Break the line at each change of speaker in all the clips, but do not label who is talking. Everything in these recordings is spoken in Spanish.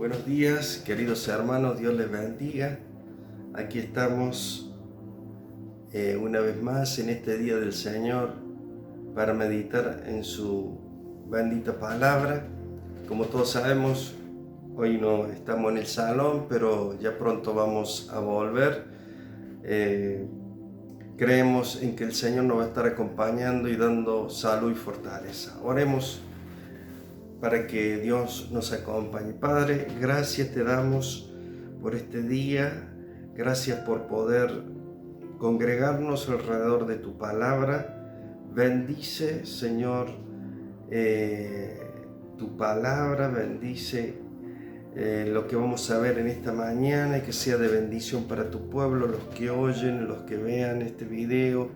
Buenos días, queridos hermanos, Dios les bendiga. Aquí estamos una vez más en este día del Señor para meditar en su bendita palabra. Como todos sabemos, hoy no estamos en el salón, pero ya pronto vamos a volver. Creemos en que el Señor nos va a estar acompañando y dando salud y fortaleza. Oremos para que Dios nos acompañe. Padre, gracias te damos por este día, gracias por poder congregarnos alrededor de tu palabra. Bendice, Señor, tu palabra, bendice lo que vamos a ver en esta mañana y que sea de bendición para tu pueblo, los que oyen, los que vean este video,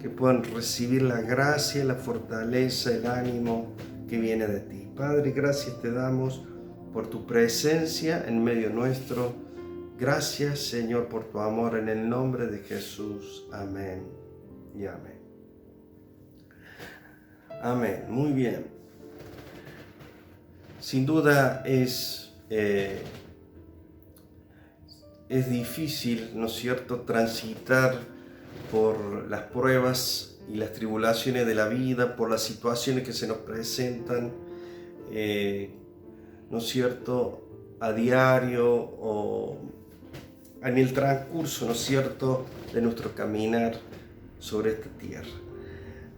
que puedan recibir la gracia, la fortaleza, el ánimo que viene de ti. Padre, gracias te damos por tu presencia en medio nuestro. Gracias, Señor, por tu amor en el nombre de Jesús. Amén y amén. Amén. Muy bien. Sin duda es difícil, ¿no es cierto?, transitar por las pruebas y las tribulaciones de la vida, por las situaciones que se nos presentan, ¿no es cierto?, a diario o en el transcurso, ¿no es cierto?, de nuestro caminar sobre esta tierra.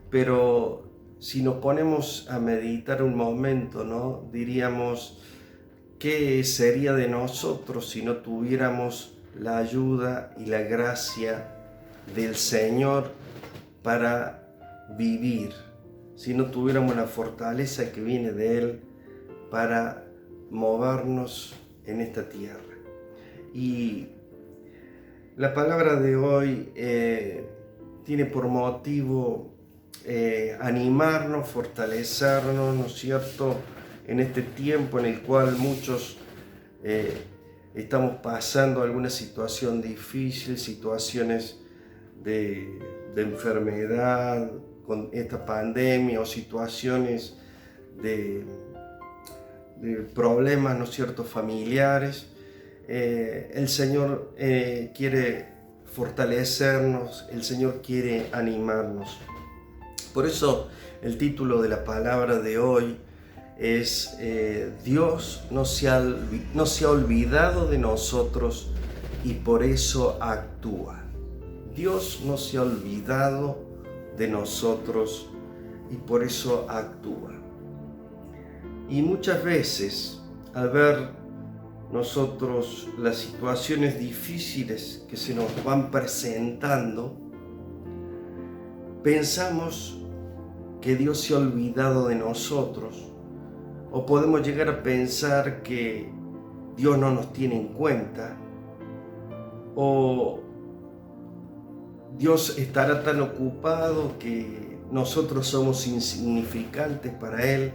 Pero si nos ponemos a meditar un momento, ¿no?, diríamos, ¿qué sería de nosotros si no tuviéramos la ayuda y la gracia del Señor para vivir? Si no tuviéramos la fortaleza que viene de Él para movernos en esta tierra. Y la palabra de hoy tiene por motivo animarnos, fortalecernos, ¿no es cierto?, en este tiempo en el cual muchos estamos pasando alguna situación difícil, situaciones de enfermedad con esta pandemia o situaciones de problemas, ¿no es cierto?, familiares. El Señor quiere fortalecernos, el Señor quiere animarnos. Por eso el título de la palabra de hoy es Dios no se ha olvidado de nosotros y por eso actúa. Dios no se ha olvidado de nosotros y por eso actúa. Y muchas veces, al ver nosotros las situaciones difíciles que se nos van presentando, pensamos que Dios se ha olvidado de nosotros, o podemos llegar a pensar que Dios no nos tiene en cuenta, o Dios estará tan ocupado que nosotros somos insignificantes para Él.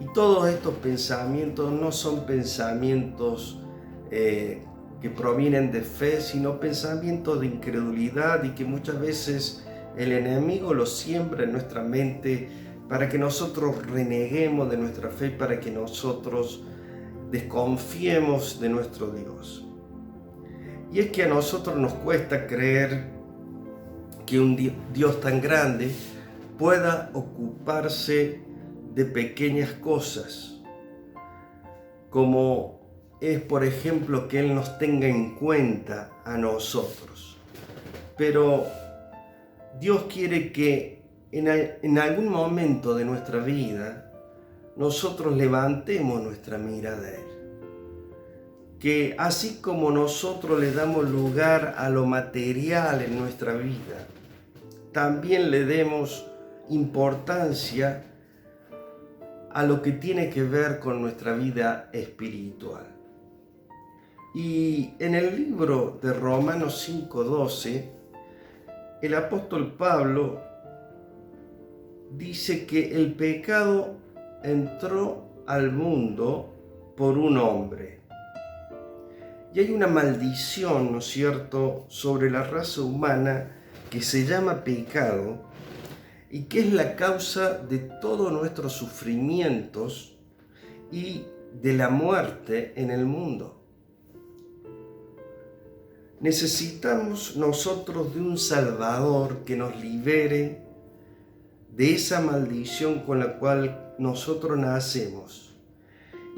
Y todos estos pensamientos no son pensamientos que provienen de fe, sino pensamientos de incredulidad y que muchas veces el enemigo los siembra en nuestra mente para que nosotros reneguemos de nuestra fe, para que nosotros desconfiemos de nuestro Dios. Y es que a nosotros nos cuesta creer que un Dios tan grande pueda ocuparse de pequeñas cosas, como es, por ejemplo, que Él nos tenga en cuenta a nosotros. Pero Dios quiere que en algún momento de nuestra vida nosotros levantemos nuestra mirada a Él. Que así como nosotros le damos lugar a lo material en nuestra vida, también le demos importancia a lo que tiene que ver con nuestra vida espiritual. Y en el libro de Romanos 5:12, el apóstol Pablo dice que el pecado entró al mundo por un hombre. Y hay una maldición, ¿no es cierto?, sobre la raza humana que se llama pecado y que es la causa de todos nuestros sufrimientos y de la muerte en el mundo. Necesitamos nosotros de un Salvador que nos libere de esa maldición con la cual nosotros nacemos.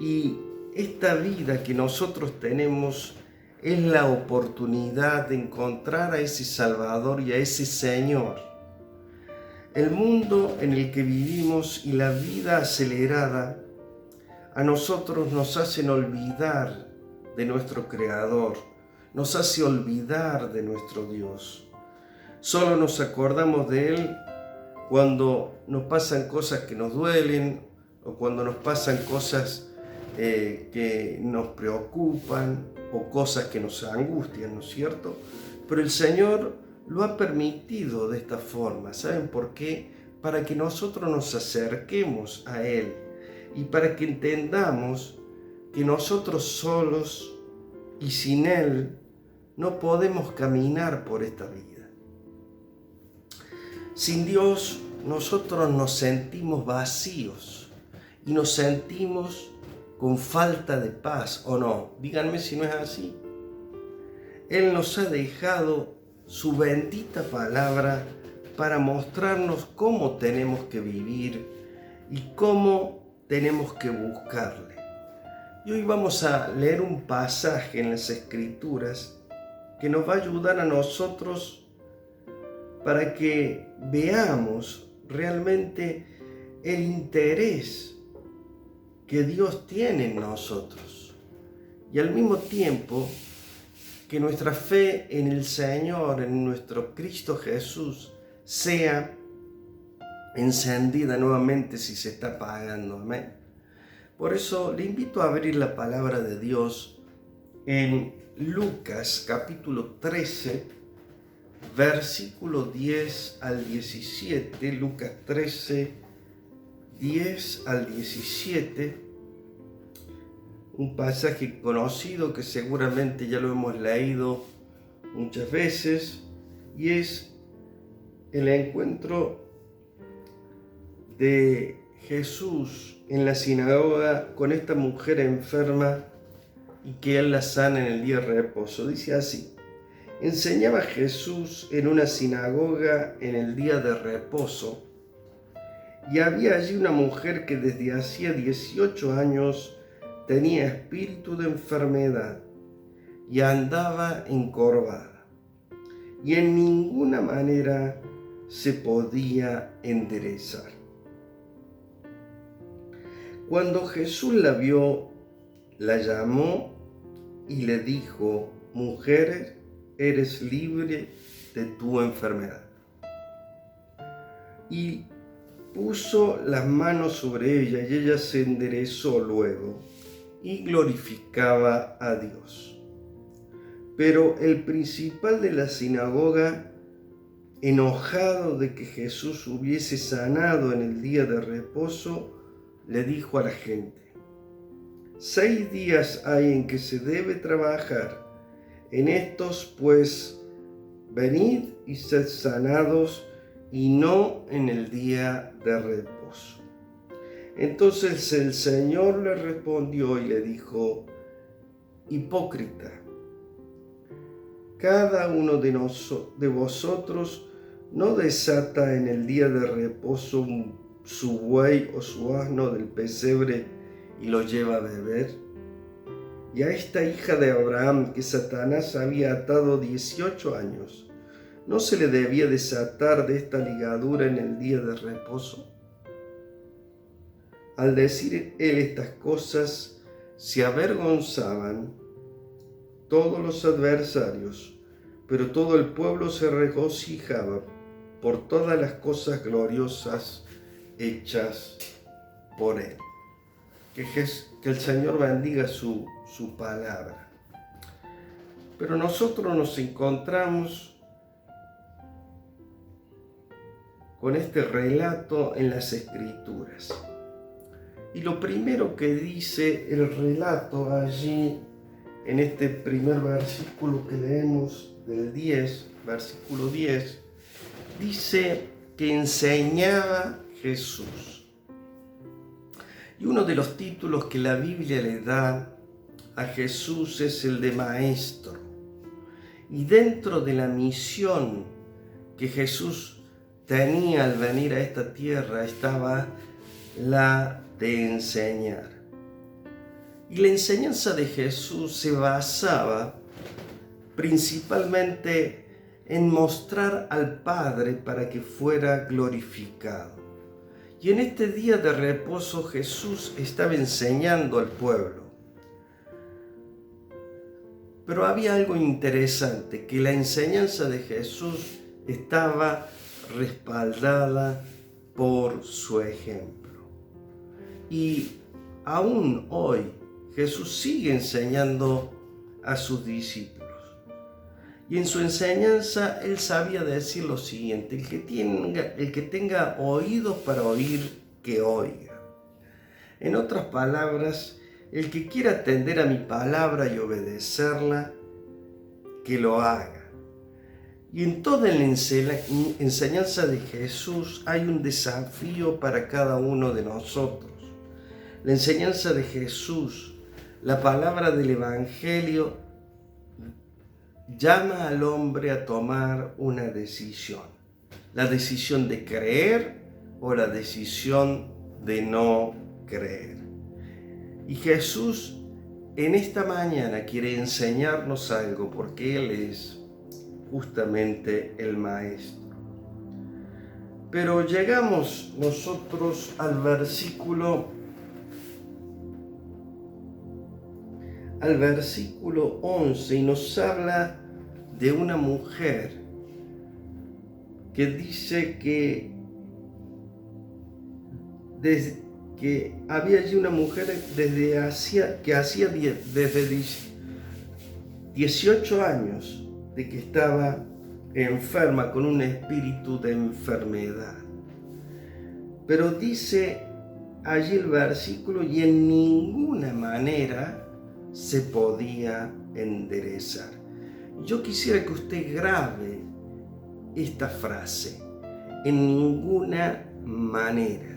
Y esta vida que nosotros tenemos es la oportunidad de encontrar a ese Salvador y a ese Señor. El mundo en el que vivimos y la vida acelerada a nosotros nos hacen olvidar de nuestro Creador, nos hace olvidar de nuestro Dios. Solo nos acordamos de Él cuando nos pasan cosas que nos duelen o cuando nos pasan cosas que nos preocupan o cosas que nos angustian, ¿no es cierto? Pero el Señor lo ha permitido de esta forma. ¿Saben por qué? Para que nosotros nos acerquemos a Él y para que entendamos que nosotros solos y sin Él no podemos caminar por esta vida. Sin Dios nosotros nos sentimos vacíos y nos sentimos con falta de paz, ¿o no? Díganme si no es así. Él nos ha dejado su bendita palabra para mostrarnos cómo tenemos que vivir y cómo tenemos que buscarle. Y hoy vamos a leer un pasaje en las Escrituras que nos va a ayudar a nosotros para que veamos realmente el interés que Dios tiene en nosotros y al mismo tiempo que nuestra fe en el Señor, en nuestro Cristo Jesús, sea encendida nuevamente si se está apagando. Amén. Por eso le invito a abrir la palabra de Dios en Lucas capítulo 13, versículo 10 al 17. Lucas 13, 10 al 17. Un pasaje conocido que seguramente ya lo hemos leído muchas veces, y es el encuentro de Jesús en la sinagoga con esta mujer enferma y que Él la sana en el día de reposo. Dice así: enseñaba Jesús en una sinagoga en el día de reposo, y había allí una mujer que desde hacía 18 años tenía espíritu de enfermedad y andaba encorvada, y en ninguna manera se podía enderezar. Cuando Jesús la vio, la llamó y le dijo: mujer, eres libre de tu enfermedad. Y puso las manos sobre ella y ella se enderezó luego y glorificaba a Dios. Pero el principal de la sinagoga, enojado de que Jesús hubiese sanado en el día de reposo, le dijo a la gente: 6 días hay en que se debe trabajar. En estos, pues, venid y sed sanados, y no en el día de reposo. Entonces el Señor le respondió y le dijo: hipócrita, cada uno de vosotros no desata en el día de reposo su buey o su asno del pesebre y lo lleva a beber. Y a esta hija de Abraham que Satanás había atado 18 años, ¿no se le debía desatar de esta ligadura en el día de reposo? Al decir él estas cosas, se avergonzaban todos los adversarios, pero todo el pueblo se regocijaba por todas las cosas gloriosas hechas por él. Que el Señor bendiga su palabra. Pero nosotros nos encontramos con este relato en las Escrituras. Y lo primero que dice el relato allí, en este primer versículo que leemos del 10, versículo 10, dice que enseñaba Jesús. Y uno de los títulos que la Biblia le da a Jesús es el de Maestro. Y dentro de la misión que Jesús tenía al venir a esta tierra estaba la de enseñar. Y la enseñanza de Jesús se basaba principalmente en mostrar al Padre para que fuera glorificado. Y en este día de reposo Jesús estaba enseñando al pueblo. Pero había algo interesante, que la enseñanza de Jesús estaba respaldada por su ejemplo. Y aún hoy Jesús sigue enseñando a sus discípulos. Y en su enseñanza Él sabía decir lo siguiente: el que tenga oídos para oír, que oiga. En otras palabras, el que quiera atender a mi palabra y obedecerla, que lo haga. Y en toda la enseñanza de Jesús hay un desafío para cada uno de nosotros. La enseñanza de Jesús, la palabra del Evangelio, llama al hombre a tomar una decisión. La decisión de creer o la decisión de no creer. Y Jesús en esta mañana quiere enseñarnos algo, porque Él es justamente el Maestro. Pero llegamos nosotros al versículo 11 y nos habla de una mujer que dice que había allí una mujer desde 18 años de que estaba enferma con un espíritu de enfermedad. Pero dice allí el versículo: y en ninguna manera se podía enderezar. Yo quisiera que usted grabe esta frase: en ninguna manera.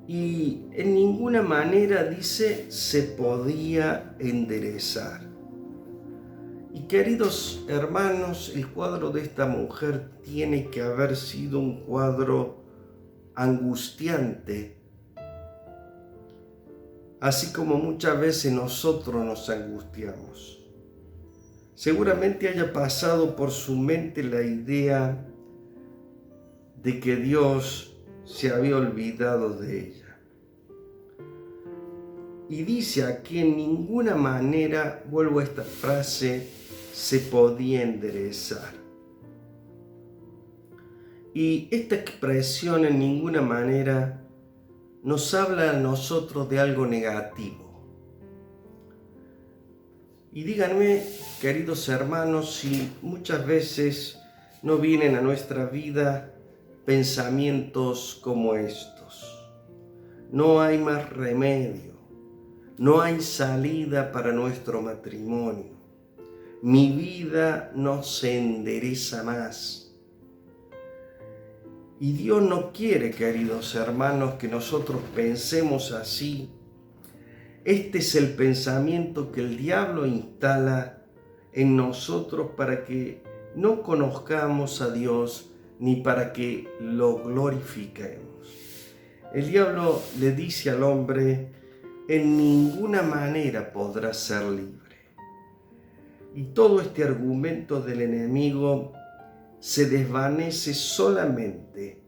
Y en ninguna manera dice se podía enderezar. Y queridos hermanos, el cuadro de esta mujer tiene que haber sido un cuadro angustiante, así como muchas veces nosotros nos angustiamos. Seguramente haya pasado por su mente la idea de que Dios se había olvidado de ella. Y dice aquí: en ninguna manera, vuelvo a esta frase, se podía enderezar. Y esta expresión, en ninguna manera, nos habla a nosotros de algo negativo. Y díganme, queridos hermanos, si muchas veces no vienen a nuestra vida pensamientos como estos: no hay más remedio, no hay salida para nuestro matrimonio, mi vida no se endereza más. Y Dios no quiere, queridos hermanos, que nosotros pensemos así. Este es el pensamiento que el diablo instala en nosotros para que no conozcamos a Dios ni para que lo glorifiquemos. El diablo le dice al hombre: en ninguna manera podrás ser libre. Y todo este argumento del enemigo se desvanece solamente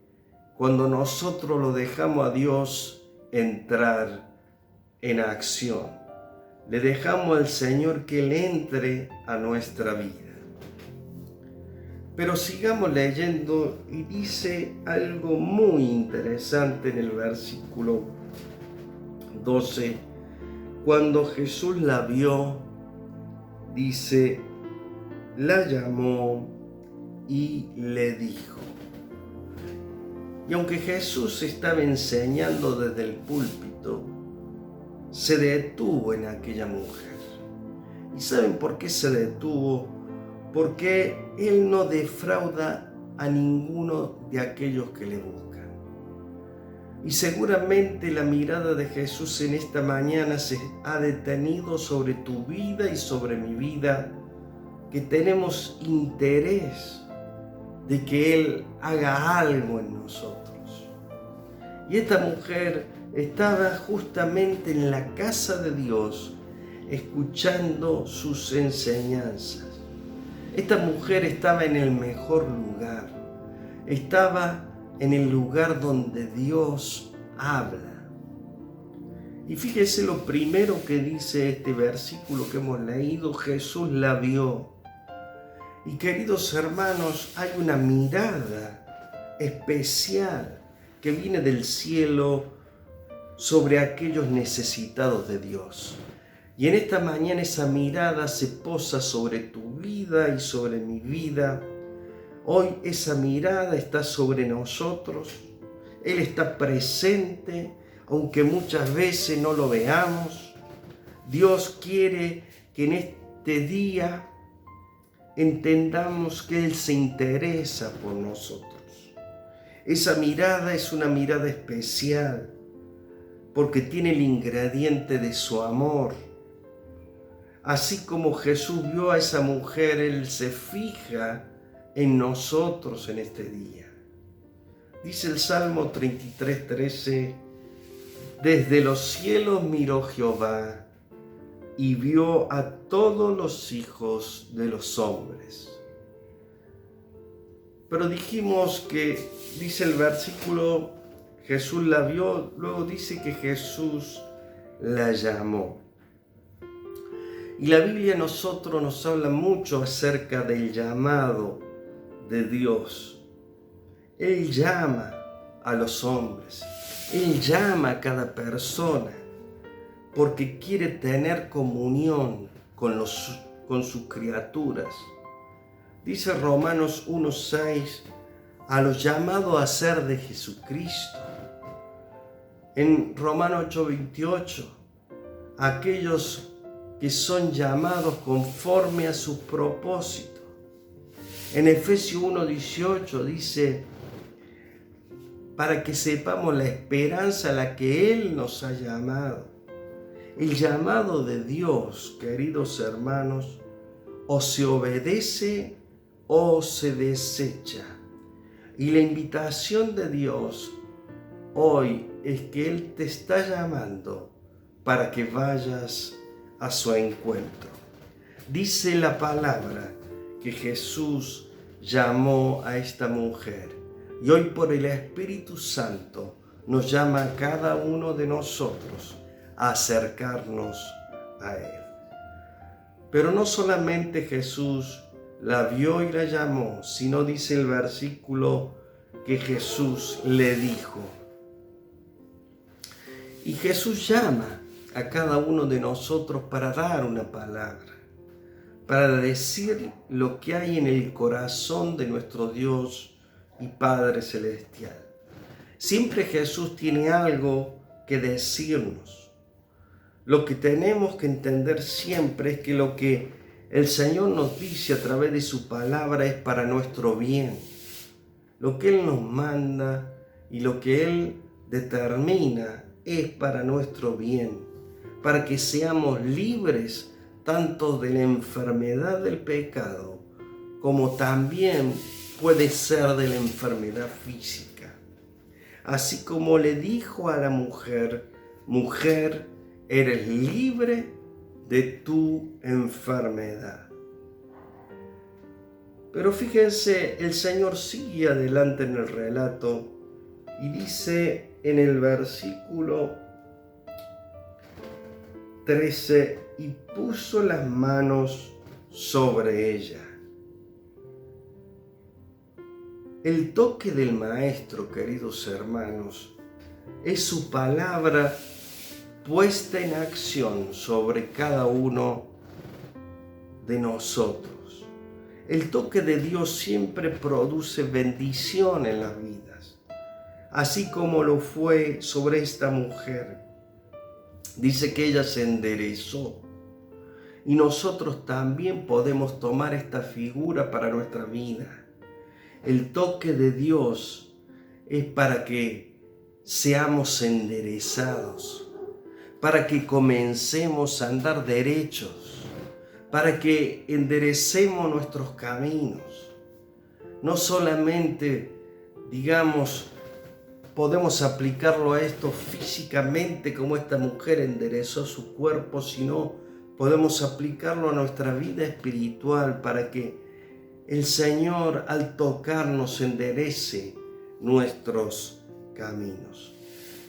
cuando nosotros lo dejamos a Dios entrar en acción. Le dejamos al Señor que Él entre a nuestra vida. Pero sigamos leyendo, y dice algo muy interesante en el versículo 12. Cuando Jesús la vio, dice, la llamó y le dijo. Y aunque Jesús estaba enseñando desde el púlpito, se detuvo en aquella mujer. ¿Y saben por qué se detuvo? Porque Él no defrauda a ninguno de aquellos que le buscan. Y seguramente la mirada de Jesús en esta mañana se ha detenido sobre tu vida y sobre mi vida, que tenemos interés de que Él haga algo en nosotros. Y esta mujer estaba justamente en la casa de Dios, escuchando sus enseñanzas. Esta mujer estaba en el mejor lugar, estaba en el lugar donde Dios habla. Y fíjese lo primero que dice este versículo que hemos leído: Jesús la vio. Y queridos hermanos, hay una mirada especial que viene del cielo sobre aquellos necesitados de Dios. Y en esta mañana esa mirada se posa sobre tu vida y sobre mi vida. Hoy esa mirada está sobre nosotros. Él está presente, aunque muchas veces no lo veamos. Dios quiere que en este día entendamos que Él se interesa por nosotros. Esa mirada es una mirada especial porque tiene el ingrediente de su amor. Así como Jesús vio a esa mujer, Él se fija en nosotros en este día. Dice el Salmo 33:13: desde los cielos miró Jehová y vio a todos los hijos de los hombres. Pero dijimos que, dice el versículo, Jesús la vio, luego dice que Jesús la llamó. Y la Biblia a nosotros nos habla mucho acerca del llamado de Dios. Él llama a los hombres, Él llama a cada persona porque quiere tener comunión con sus criaturas. Dice Romanos 1:6, a los llamados a ser de Jesucristo. En Romanos 8:28, aquellos que son llamados conforme a su propósito. En Efesios 1:18 dice, para que sepamos la esperanza a la que Él nos ha llamado. El llamado de Dios, queridos hermanos, o se obedece o se desecha. Y la invitación de Dios hoy es que Él te está llamando para que vayas a su encuentro. Dice la palabra que Jesús llamó a esta mujer y hoy por el Espíritu Santo nos llama a cada uno de nosotros a acercarnos a Él. Pero no solamente Jesús la vio y la llamó, sino dice el versículo que Jesús le dijo. Y Jesús llama a cada uno de nosotros para dar una palabra, para decir lo que hay en el corazón de nuestro Dios y Padre Celestial. Siempre Jesús tiene algo que decirnos. Lo que tenemos que entender siempre es que lo que el Señor nos dice a través de su palabra es para nuestro bien. Lo que Él nos manda y lo que Él determina es para nuestro bien, para que seamos libres tanto de la enfermedad del pecado como también puede ser de la enfermedad física. Así como le dijo a la mujer, mujer, eres libre de tu enfermedad. Pero fíjense, el Señor sigue adelante en el relato y dice en el versículo 13, y puso las manos sobre ella. El toque del Maestro, queridos hermanos, es su palabra puesta en acción sobre cada uno de nosotros. El toque de Dios siempre produce bendición en las vidas, así como lo fue sobre esta mujer. Dice que ella se enderezó y nosotros también podemos tomar esta figura para nuestra vida. El toque de Dios es para que seamos enderezados, para que comencemos a andar derechos, para que enderecemos nuestros caminos. No solamente, digamos, podemos aplicarlo a esto físicamente como esta mujer enderezó su cuerpo, sino podemos aplicarlo a nuestra vida espiritual para que el Señor al tocarnos enderece nuestros caminos.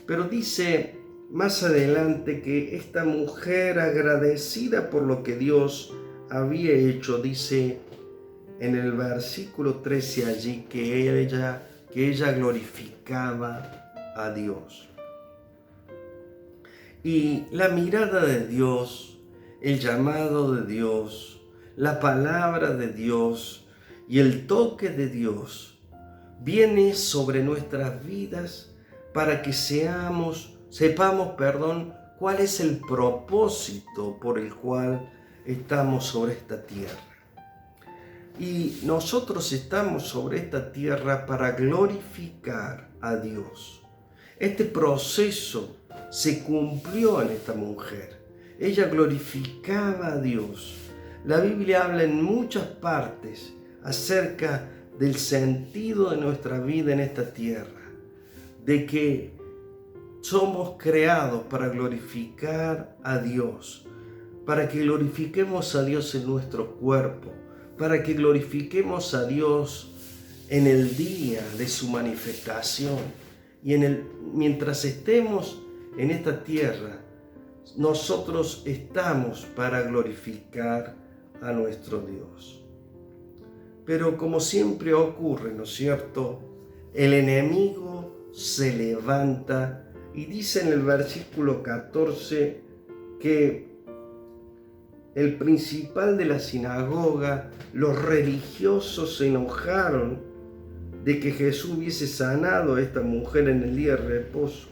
Pero dice más adelante que esta mujer, agradecida por lo que Dios había hecho, dice en el versículo 13 allí que ella glorificaba a Dios. Y la mirada de Dios, el llamado de Dios, la palabra de Dios y el toque de Dios viene sobre nuestras vidas para que sepamos, cuál es el propósito por el cual estamos sobre esta tierra. Y nosotros estamos sobre esta tierra para glorificar a Dios. Este proceso se cumplió en esta mujer. Ella glorificaba a Dios. La Biblia habla en muchas partes acerca del sentido de nuestra vida en esta tierra, de que somos creados para glorificar a Dios, para que glorifiquemos a Dios en nuestro cuerpo, para que glorifiquemos a Dios en el día de su manifestación. Y mientras estemos en esta tierra, nosotros estamos para glorificar a nuestro Dios. Pero como siempre ocurre, ¿no es cierto?, el enemigo se levanta y dice en el versículo 14 que el principal de la sinagoga, los religiosos se enojaron de que Jesús hubiese sanado a esta mujer en el día de reposo.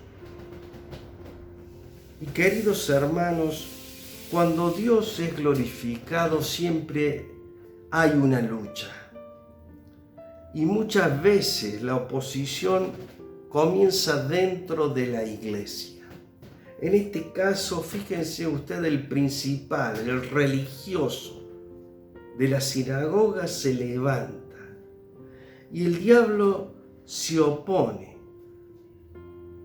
Y queridos hermanos, cuando Dios es glorificado siempre hay una lucha. Y muchas veces la oposición comienza dentro de la iglesia. En este caso, fíjense ustedes, el principal, el religioso de la sinagoga se levanta y el diablo se opone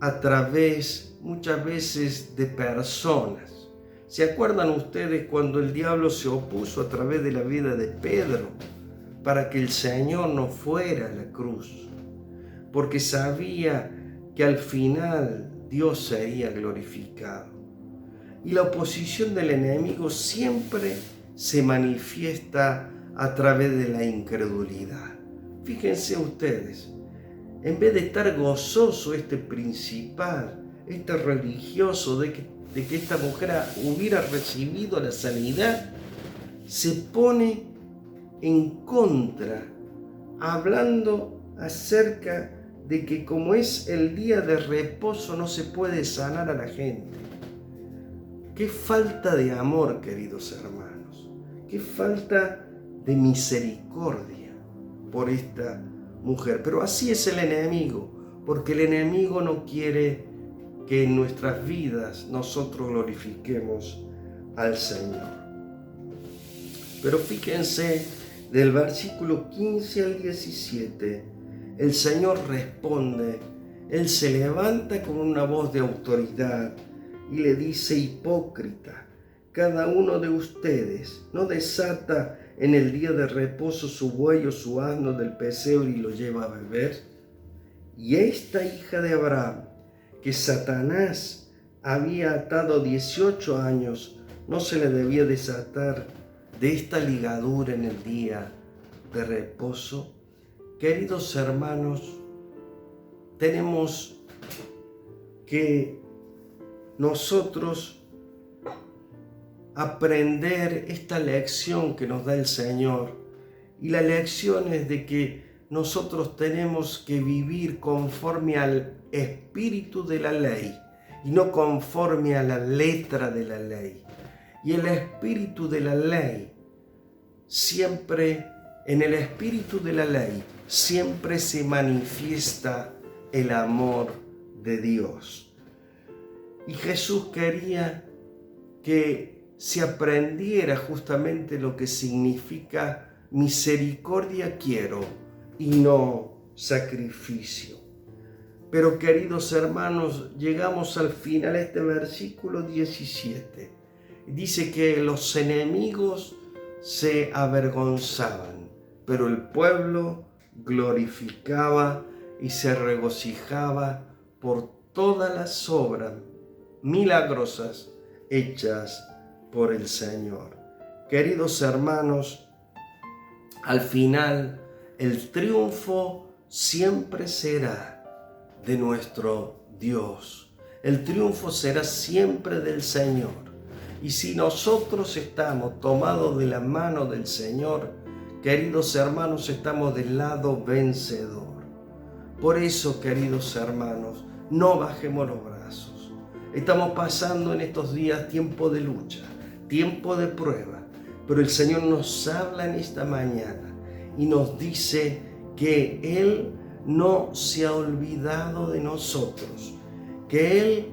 a través, muchas veces, de personas. ¿Se acuerdan ustedes cuando el diablo se opuso a través de la vida de Pedro para que el Señor no fuera a la cruz? Porque sabía que al final Dios sería glorificado. Y la oposición del enemigo siempre se manifiesta a través de la incredulidad. Fíjense ustedes, en vez de estar gozoso este principal, este religioso de que esta mujer hubiera recibido la sanidad, se pone en contra, hablando acerca de que como es el día de reposo no se puede sanar a la gente. Qué falta de amor, queridos hermanos, qué falta de misericordia por esta mujer. Pero así es el enemigo, porque el enemigo no quiere que en nuestras vidas nosotros glorifiquemos al Señor. Pero fíjense, del versículo 15 al 17, el Señor responde, Él se levanta con una voz de autoridad y le dice: hipócrita, cada uno de ustedes no desata en el día de reposo su buey o su asno del pesebre y lo lleva a beber. Y esta hija de Abraham, que Satanás había atado 18 años, no se le debía desatar de esta ligadura en el día de reposo. Queridos hermanos, tenemos que nosotros aprender esta lección que nos da el Señor. Y la lección es de que nosotros tenemos que vivir conforme al espíritu de la ley y no conforme a la letra de la ley. Y el espíritu de la ley, en el espíritu de la ley, siempre se manifiesta el amor de Dios. Y Jesús quería que se aprendiera justamente lo que significa misericordia quiero y no sacrificio. Pero queridos hermanos, llegamos al final de este versículo 17. Dice que los enemigos se avergonzaban, pero el pueblo glorificaba y se regocijaba por todas las obras milagrosas hechas por el Señor. Queridos hermanos, al final el triunfo siempre será de nuestro Dios. El triunfo será siempre del Señor. Y si nosotros estamos tomados de la mano del Señor, queridos hermanos, estamos del lado vencedor. Por eso, queridos hermanos, no bajemos los brazos. Estamos pasando en estos días tiempo de lucha, tiempo de prueba, pero el Señor nos habla en esta mañana y nos dice que Él no se ha olvidado de nosotros, que Él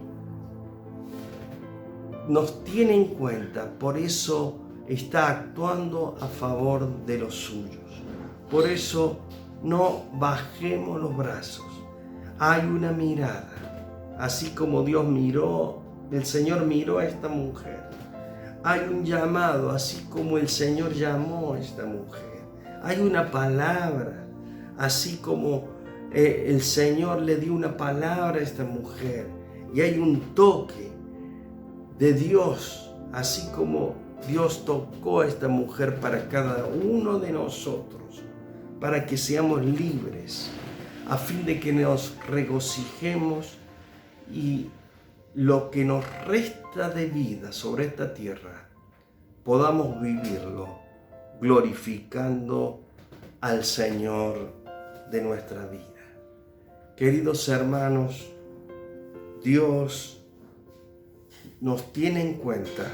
nos tiene en cuenta, por eso está actuando a favor de los suyos. Por eso no bajemos los brazos. Hay una mirada, así como Dios miró, el Señor miró a esta mujer. Hay un llamado, así como el Señor llamó a esta mujer. Hay una palabra, así como el Señor le dio una palabra a esta mujer. Y hay un toque de Dios, así como Dios tocó a esta mujer para cada uno de nosotros, para que seamos libres, a fin de que nos regocijemos y lo que nos resta de vida sobre esta tierra, podamos vivirlo glorificando al Señor de nuestra vida. Queridos hermanos, Dios nos tiene en cuenta,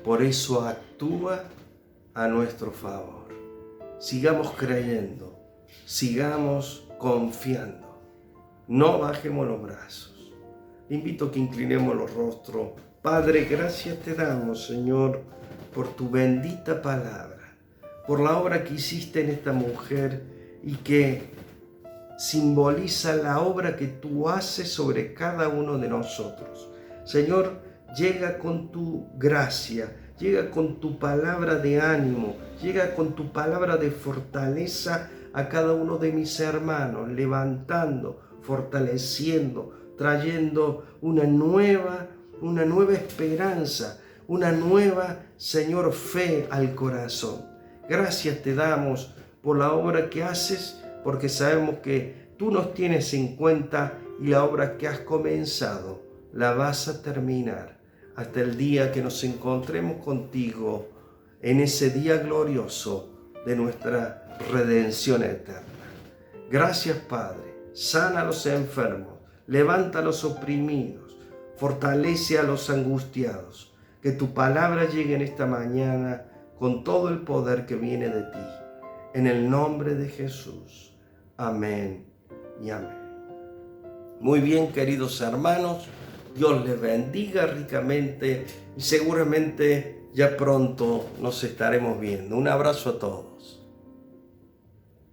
por eso actúa a nuestro favor. Sigamos creyendo, sigamos confiando, no bajemos los brazos. Te invito a que inclinemos los rostros. Padre, gracias te damos, Señor, por tu bendita palabra, por la obra que hiciste en esta mujer y que simboliza la obra que tú haces sobre cada uno de nosotros. Señor, llega con tu gracia, llega con tu palabra de ánimo, llega con tu palabra de fortaleza a cada uno de mis hermanos, levantando, fortaleciendo, trayendo una nueva esperanza, una nueva, Señor, fe al corazón. Gracias te damos por la obra que haces, porque sabemos que tú nos tienes en cuenta y la obra que has comenzado la vas a terminar hasta el día que nos encontremos contigo en ese día glorioso de nuestra redención eterna. Gracias, Padre. Sana a los enfermos, levanta a los oprimidos, fortalece a los angustiados. Que tu palabra llegue en esta mañana con todo el poder que viene de ti. En el nombre de Jesús. Amén y amén. Muy bien, queridos hermanos. Dios les bendiga ricamente y seguramente ya pronto nos estaremos viendo. Un abrazo a todos.